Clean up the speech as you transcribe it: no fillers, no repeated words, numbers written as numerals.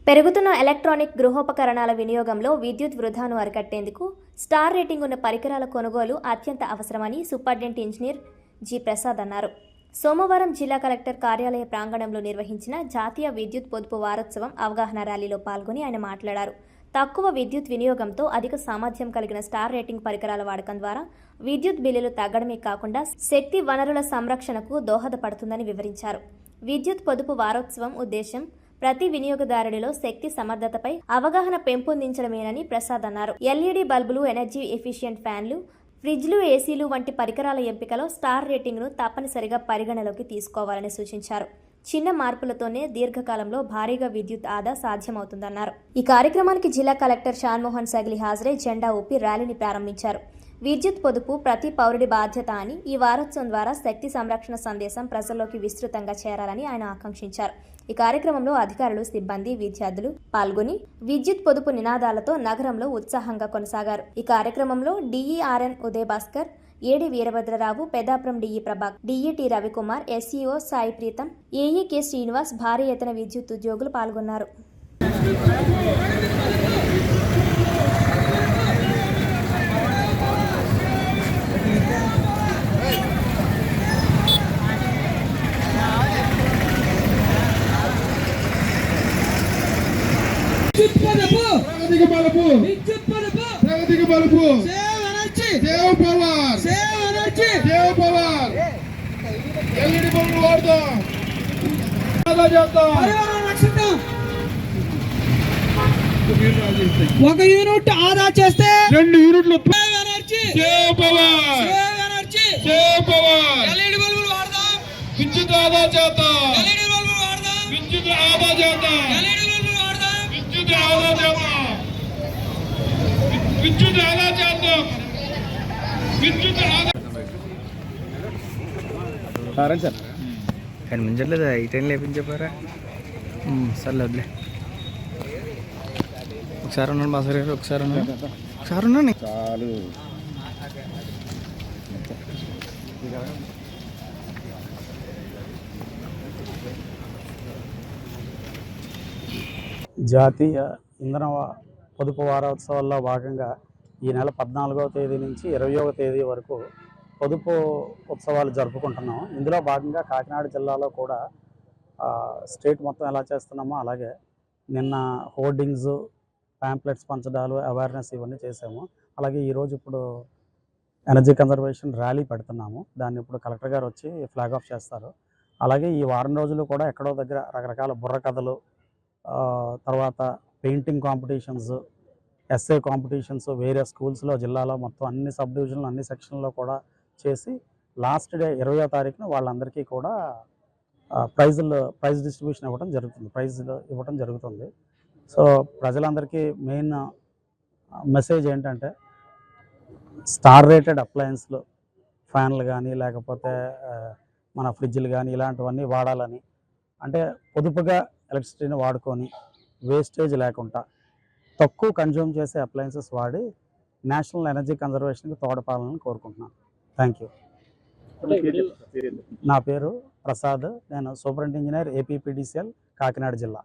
పెరుగుతున్న ఎలక్ట్రానిక్ గృహోపకరణాల వినియోగంలో విద్యుత్ వృధాను అరికట్టేందుకు స్టార్ రేటింగ్ ఉన్న పరికరాల కొనుగోలు అత్యంత అవసరమని సూపరింటెండెంట్ ఇంజనీర్ జి ప్రసాద్ అన్నారు. సోమవారం జిల్లా కలెక్టర్ కార్యాలయ ప్రాంగణంలో నిర్వహించిన జాతీయ విద్యుత్ పొదుపు వారోత్సవం అవగాహన ర్యాలీలో పాల్గొని ఆయన మాట్లాడారు. తక్కువ విద్యుత్ వినియోగంతో అధిక సామర్థ్యం కలిగిన స్టార్ రేటింగ్ పరికరాల వాడకం ద్వారా విద్యుత్ బిల్లులు తగ్గడమే కాకుండా శక్తి వనరుల సంరక్షణకు దోహదపడుతుందని వివరించారు. విద్యుత్ పొదుపు వారోత్సవం ఉద్దేశం ప్రతి వినియోగదారుడిలో శక్తి సమర్థతపై అవగాహన పెంపొందించడమేనని ప్రసాద్ అన్నారు. ఎల్ఈడి బల్బులు, ఎనర్జీ ఎఫిషియెంట్ ఫ్యాన్లు, ఫ్రిడ్జ్లు, ఏసీలు వంటి పరికరాల ఎంపికలో స్టార్ రేటింగ్ను తప్పనిసరిగా పరిగణలోకి తీసుకోవాలని సూచించారు. చిన్న మార్పులతోనే దీర్ఘకాలంలో భారీగా విద్యుత్ ఆదా సాధ్యమవుతుందన్నారు. ఈ కార్యక్రమానికి జిల్లా కలెక్టర్ షాన్మోహన్ సగిలి హాజరై జెండా ఊపి ర్యాలీని ప్రారంభించారు. విద్యుత్ పొదుపు ప్రతి పౌరుడి బాధ్యత అని, ఈ వారోత్సవం ద్వారా శక్తి సంరక్షణ సందేశం ప్రజల్లోకి విస్తృతంగా చేరాలని ఆయన ఆకాంక్షించారు. ఈ కార్యక్రమంలో అధికారులు, సిబ్బంది, విద్యార్థులు పాల్గొని విద్యుత్ పొదుపు నినాదాలతో నగరంలో ఉత్సాహంగా కొనసాగారు. ఈ కార్యక్రమంలో DERN Uday Bhaskar, AD Veerabhadra Rao, Peddapuram DE Prabhakar, DET Ravi Kumar, SEO Sai Preetham, AE K Srinivas, భారీ ఎత్తున విద్యుత్ ఉద్యోగులు పాల్గొన్నారు. ప్రగతికి బలుపు సేవ్ పవర్ ఎల్ఈడి బల్బులు వాడదాం, ఒక యూనిట్ ఆదా చేస్తే 2 యూనిట్లు సేవ్ పవర్ ఎల్ఈడి బల్బులు వాడదాం, విద్యుత్ ఆదా చేద్దాం, విద్యుత్ ఆదా చేద్దాం, విద్యుత్ ఆదా చేద్దాం, విద్యుత్ ఆదా చేద్దాం, విద్యుత్ ఆదా. సార్ కనిపించట్లేదు, ఈ టైం లేపించారా? సర్లే వద్దులే. ఒకసారి ఉన్నాను బాసారి గారు, ఒకసారి ఉన్నాను చాలు. జాతీయ ఇంధన పొదుపు వారోత్సవాల్లో భాగంగా ఈ నెల 14వ తేదీ నుంచి 20వ తేదీ వరకు పొదుపు ఉత్సవాలు జరుపుకుంటున్నాం. ఇందులో భాగంగా కాకినాడ జిల్లాలో కూడా స్టేట్ మొత్తం ఎలా చేస్తున్నామో అలాగే నిన్న హోర్డింగ్స్, ప్యాంప్లెట్స్ పంచడాలు, అవేర్నెస్ ఇవన్నీ చేసాము. అలాగే ఈరోజు ఇప్పుడు ఎనర్జీ కన్జర్వేషన్ ర్యాలీ పెడుతున్నాము. దాన్ని ఇప్పుడు కలెక్టర్ గారు వచ్చి ఫ్లాగ్ ఆఫ్ చేస్తారు. అలాగే ఈ వారం రోజులు కూడా ఎక్కడో దగ్గర రకరకాల బుర్రకథలు, తర్వాత పెయింటింగ్ కాంపిటీషన్స్, ఎస్ఏ కాంపిటీషన్స్ వేరే స్కూల్స్లో జిల్లాలో మొత్తం అన్ని సబ్ డివిజన్లు, అన్ని సెక్షన్లో కూడా చేసి లాస్ట్ డే 20వ తారీఖున వాళ్ళందరికీ కూడా ప్రైజ్ డిస్ట్రిబ్యూషన్ ఇవ్వడం జరుగుతుంది. సో ప్రజలందరికీ మెయిన్ మెసేజ్ ఏంటంటే స్టార్ రేటెడ్ అప్లయన్స్లు, ఫ్యాన్లు కానీ లేకపోతే మన ఫ్రిడ్జ్లు కానీ ఇలాంటివన్నీ వాడాలని, అంటే పొదుపుగా ఎలక్ట్రిసిటీని వాడుకొని వేస్టేజ్ లేకుండా తక్కువ కన్జ్యూమ్ చేసే అప్లయన్సెస్ వాడి నేషనల్ ఎనర్జీ కన్జర్వేషన్కి తోడ్పడాలని కోరుకుంటున్నాను. Thank you. నా పేరు ప్రసాద్, నేను సూపరింటెండెంట్ ఇంజనీర్, ఏపీపీడీసీఎల్, కాకినాడ జిల్లా.